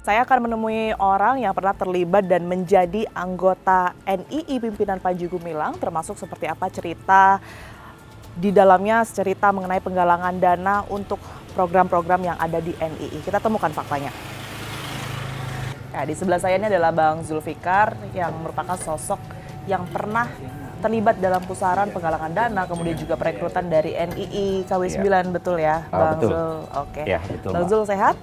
Saya akan menemui orang yang pernah terlibat dan menjadi anggota NII pimpinan Panji Gumilang, termasuk seperti apa cerita di dalamnya, cerita mengenai penggalangan dana untuk program-program yang ada di NII. Kita temukan faktanya. Ya, di sebelah saya ini adalah Bang Zulfikar yang merupakan sosok yang pernah terlibat dalam pusaran penggalangan dana, kemudian juga perekrutan dari NII KW9, ya. Betul ya, Bang betul. Zul? Oke. Ya, betul, Bang Zul sehat?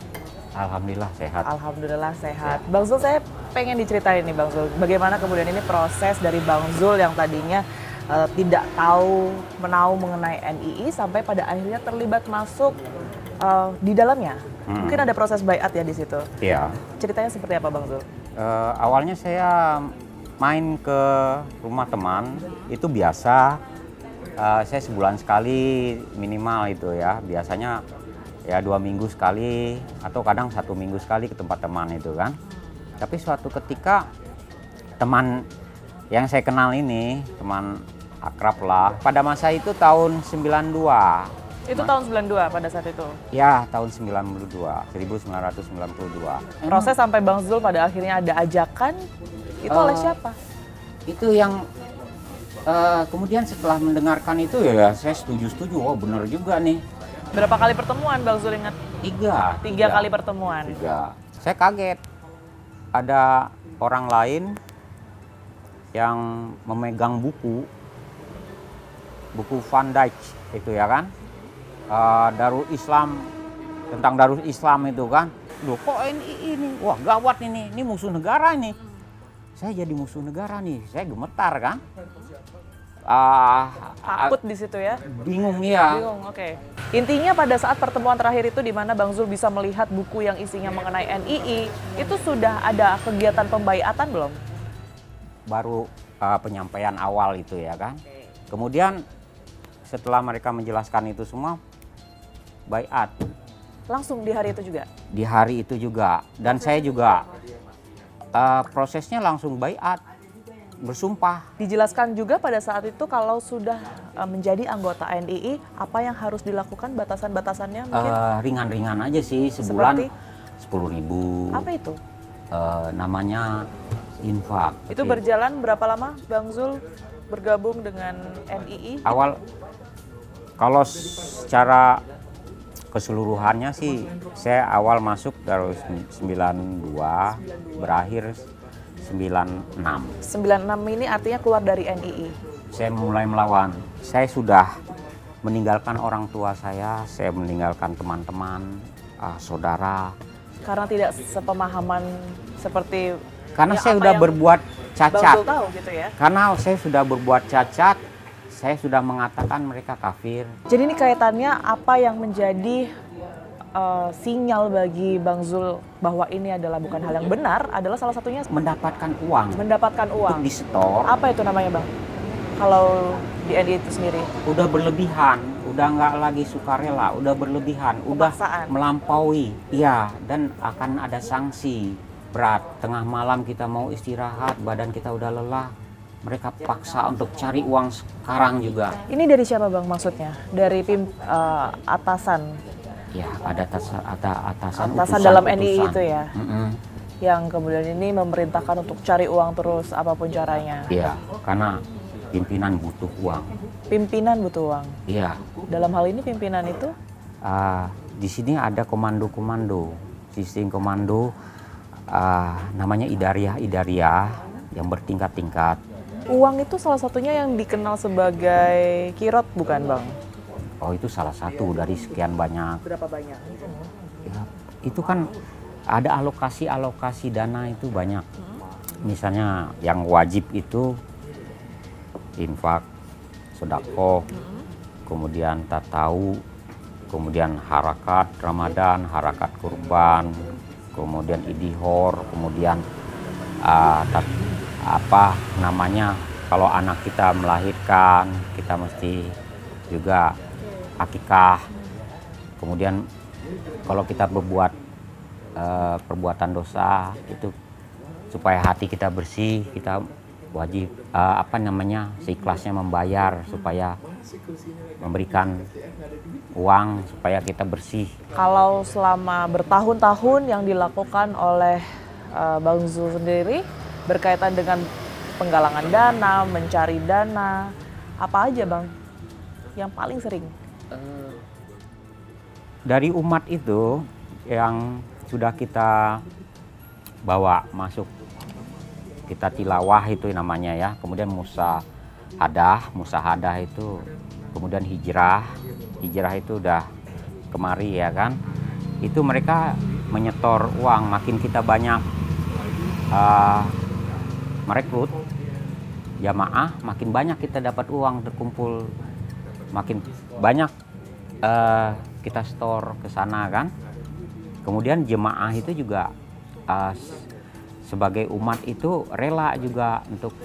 Alhamdulillah sehat. Alhamdulillah sehat. Ya. Bang Zul, saya pengen diceritain nih Bang Zul, bagaimana kemudian ini proses dari Bang Zul yang tadinya tidak tahu menahu mengenai NII sampai pada akhirnya terlibat masuk di dalamnya. Mungkin ada proses baiat ya di situ. Iya. Ceritanya seperti apa Bang Zul? Awalnya saya main ke rumah teman, itu biasa. Saya sebulan sekali minimal itu ya. Biasanya ya 2 minggu sekali atau kadang 1 minggu sekali ke tempat teman itu kan. Tapi suatu ketika teman yang saya kenal ini, teman akrab lah, pada masa itu tahun 92. Itu tahun 92 pada saat itu? Ya, tahun 1992. Proses sampai Bang Zul pada akhirnya ada ajakan, itu oleh siapa? Itu yang kemudian setelah mendengarkan itu ya saya setuju-setuju, oh benar juga nih. Berapa kali pertemuan Bang Zul ingat? Tiga kali pertemuan. 3. Saya kaget. Ada orang lain yang memegang buku Van Dijk itu ya kan. Darul Islam, tentang Darul Islam itu kan. Loh kok NII ini? Wah gawat ini musuh negara ini. Saya jadi musuh negara nih, saya gemetar kan. Takut di situ ya? Bingung ya. Bingung, oke. Intinya pada saat pertemuan terakhir itu di mana Bang Zul bisa melihat buku yang isinya mengenai NII, itu sudah ada kegiatan pembaiatan belum? Baru penyampaian awal itu ya kan. Kemudian setelah mereka menjelaskan itu semua, baiat. Langsung di hari itu juga? Di hari itu juga. Dan saya juga prosesnya langsung baiat. Bersumpah. Dijelaskan juga pada saat itu kalau sudah menjadi anggota NII, apa yang harus dilakukan, batasan-batasannya mungkin? Ringan-ringan aja sih, sebulan 10.000. Apa itu? Namanya infak. Itu berjalan berapa lama Bang Zul bergabung dengan NII? Awal, kalau secara keseluruhannya sih, saya awal masuk dari 92, berakhir 96. 96 ini artinya keluar dari NII. Saya mulai melawan. Saya sudah meninggalkan orang tua saya meninggalkan teman-teman, saudara. Karena tidak sepemahaman seperti. Karena saya sudah berbuat cacat. Bang Zul tahu gitu ya. Karena saya sudah berbuat cacat, saya sudah mengatakan mereka kafir. Jadi ini kaitannya apa yang menjadi sinyal bagi Bang Zul bahwa ini adalah bukan hal yang benar, adalah salah satunya mendapatkan uang. Mendapatkan uang. Untuk di-store. Apa itu namanya Bang? Kalau di NII itu sendiri? Udah berlebihan, udah nggak lagi sukarela, udah berlebihan, Pemaksaan. Udah melampaui. Iya, dan akan ada sanksi berat. Tengah malam kita mau istirahat, badan kita udah lelah. Mereka paksa untuk cari uang sekarang juga. Ini dari siapa Bang maksudnya? Dari atasan? Ya, ada atasan dalam NII itu ya? Yang kemudian ini memerintahkan untuk cari uang terus apapun caranya? Iya, karena pimpinan butuh uang. Pimpinan butuh uang? Iya. Dalam hal ini pimpinan itu? Di sini ada komando-komando. Sistem komando namanya Idariyah yang bertingkat-tingkat. Uang itu salah satunya yang dikenal sebagai kirot bukan Bang? Oh itu salah satu dari sekian banyak. Berapa banyak? Ya, itu kan ada alokasi dana itu banyak. Misalnya yang wajib itu infak, sedekah, kemudian tatau, kemudian harakat Ramadan, harakat kurban, kemudian idihor, kemudian kalau anak kita melahirkan kita mesti juga akikah. Kemudian kalau kita berbuat perbuatan dosa itu supaya hati kita bersih, kita wajib seikhlasnya membayar supaya memberikan uang supaya kita bersih. Kalau selama bertahun-tahun yang dilakukan oleh Bang Zul sendiri berkaitan dengan penggalangan dana, mencari dana, apa aja Bang yang paling sering? Dari umat itu yang sudah kita bawa masuk, kita tilawah itu namanya ya, kemudian musahadah itu, kemudian hijrah itu udah kemari ya kan, itu mereka menyetor uang, makin kita banyak merekrut jamaah, makin banyak kita dapat uang terkumpul, makin banyak kita store ke sana kan. Kemudian jemaah itu juga sebagai umat itu rela juga untuk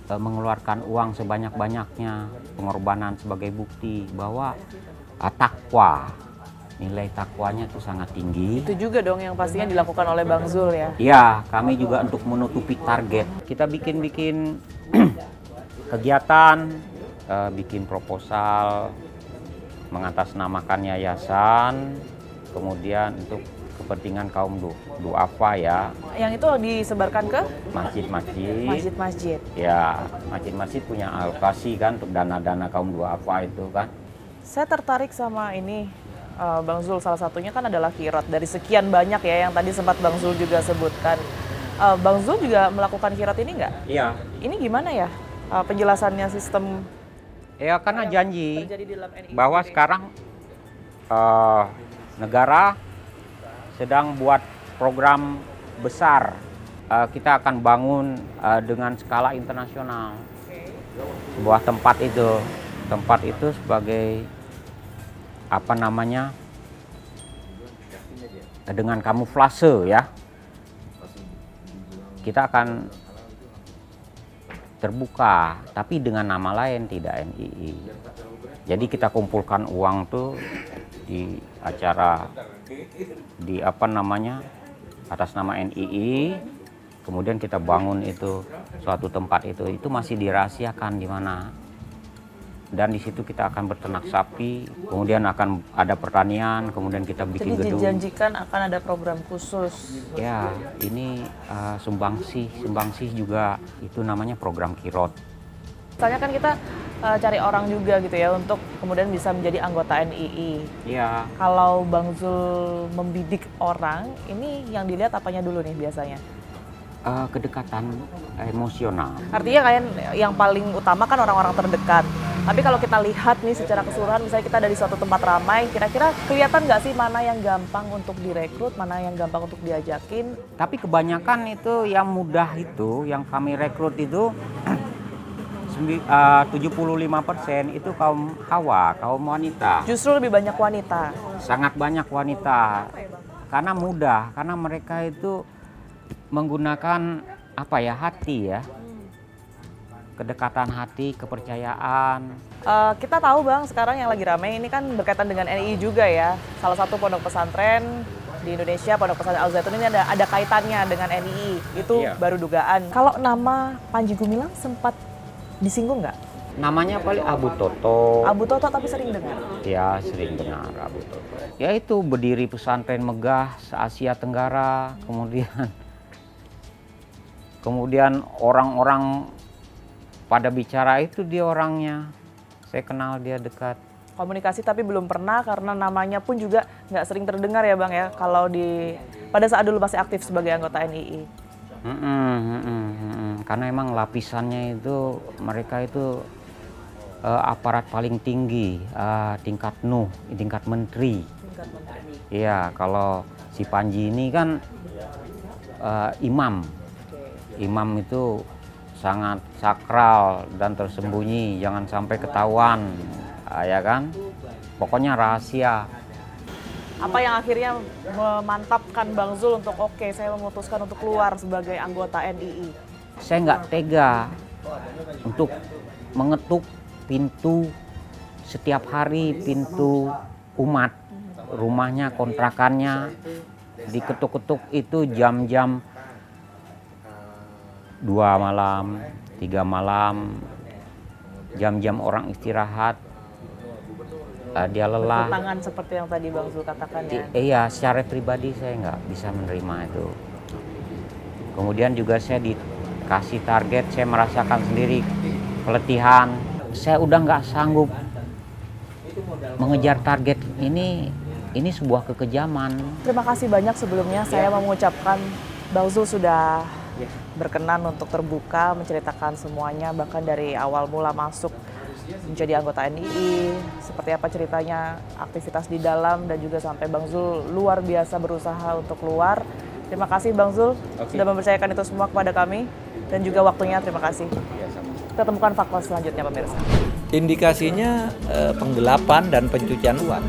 mengeluarkan uang sebanyak-banyaknya, pengorbanan sebagai bukti bahwa takwa, nilai takwanya itu sangat tinggi. Itu juga dong yang pastinya dilakukan oleh Bang Zul ya? Iya, kami juga untuk menutupi target. Kita bikin kegiatan, bikin proposal, mengatasnamakan yayasan, kemudian untuk kepentingan kaum duafa ya. Yang itu disebarkan ke? Masjid-masjid. Masjid-masjid. Ya, masjid-masjid punya alokasi kan untuk dana-dana kaum duafa itu kan. Saya tertarik sama ini, Bang Zul, salah satunya kan adalah kirot. Dari sekian banyak ya yang tadi sempat Bang Zul juga sebutkan. Bang Zul juga melakukan kirot ini nggak? Iya. Ini gimana ya penjelasannya sistem? Ya karena janji Terjadi di dalam NII bahwa sendiri. sekarang negara sedang buat program besar. Kita akan bangun dengan skala internasional. Sebuah tempat itu sebagai apa namanya, dengan kamuflase ya. Kita akan terbuka, tapi dengan nama lain, tidak NII. Jadi kita kumpulkan uang tuh di acara di apa namanya, atas nama NII, kemudian kita bangun itu suatu tempat itu masih dirahasiakan di mana. Dan di situ kita akan berternak sapi, kemudian akan ada pertanian, kemudian kita bikin Jadi gedung. dijanjikan akan ada program khusus. Ya, ini sumbangsih juga itu namanya program kirot. Misalnya kan kita cari orang juga gitu ya untuk kemudian bisa menjadi anggota NII. Iya. Kalau Bang Zul membidik orang, ini yang dilihat apanya dulu nih biasanya? Kedekatan emosional. Artinya kayak yang paling utama kan orang-orang terdekat. Tapi kalau kita lihat nih secara keseluruhan, misalnya kita dari suatu tempat ramai, kira-kira kelihatan nggak sih mana yang gampang untuk direkrut, mana yang gampang untuk diajakin? Tapi kebanyakan itu yang mudah itu, yang kami rekrut itu 75% itu kaum hawa, kaum wanita. Justru lebih banyak wanita. Sangat banyak wanita. Karena mudah, karena mereka itu menggunakan apa ya, hati ya. Kedekatan hati, kepercayaan. Kita tahu Bang, sekarang yang lagi ramai ini kan berkaitan dengan NII juga ya. Salah satu pondok pesantren di Indonesia, Pondok Pesantren Al Zaitun ini ada kaitannya dengan NII. Itu Iya. baru dugaan. Kalau nama Panji Gumilang sempat disinggung nggak? Namanya paling Abu Toto. Abu Toto tapi sering dengar. Ya, sering dengar Abu Toto. Ya itu berdiri pesantren megah se-Asia Tenggara, kemudian orang-orang pada bicara itu dia orangnya. Saya kenal, dia dekat. Komunikasi tapi belum pernah karena namanya pun juga nggak sering terdengar ya Bang ya. Kalau pada saat dulu masih aktif sebagai anggota NII. Karena emang lapisannya itu mereka itu aparat paling tinggi, tingkat menteri. Iya, kalau si Panji ini kan imam. Imam itu sangat sakral dan tersembunyi, jangan sampai ketahuan, ya kan? Pokoknya rahasia. Apa yang akhirnya memantapkan Bang Zul untuk oke, saya memutuskan untuk keluar sebagai anggota NII? Saya nggak tega untuk mengetuk pintu setiap hari, pintu umat, rumahnya, kontrakannya, diketuk-ketuk itu jam-jam 2 malam, 3 malam, jam-jam orang istirahat. dia lelah. Bertentangan seperti yang tadi Bang Zul katakan ya. Iya, secara pribadi saya nggak bisa menerima itu. Kemudian juga saya dikasih target, saya merasakan sendiri peletihan. Saya udah nggak sanggup mengejar target ini sebuah kekejaman. Terima kasih banyak sebelumnya saya mengucapkan Bang Zul sudah berkenan untuk terbuka menceritakan semuanya, bahkan dari awal mula masuk menjadi anggota NII, seperti apa ceritanya aktivitas di dalam, dan juga sampai Bang Zul luar biasa berusaha untuk keluar. Terima kasih Bang Zul sudah mempercayakan itu semua kepada kami, dan juga waktunya. Terima kasih. Kita temukan fakta selanjutnya pemirsa. Indikasinya penggelapan dan pencucian uang.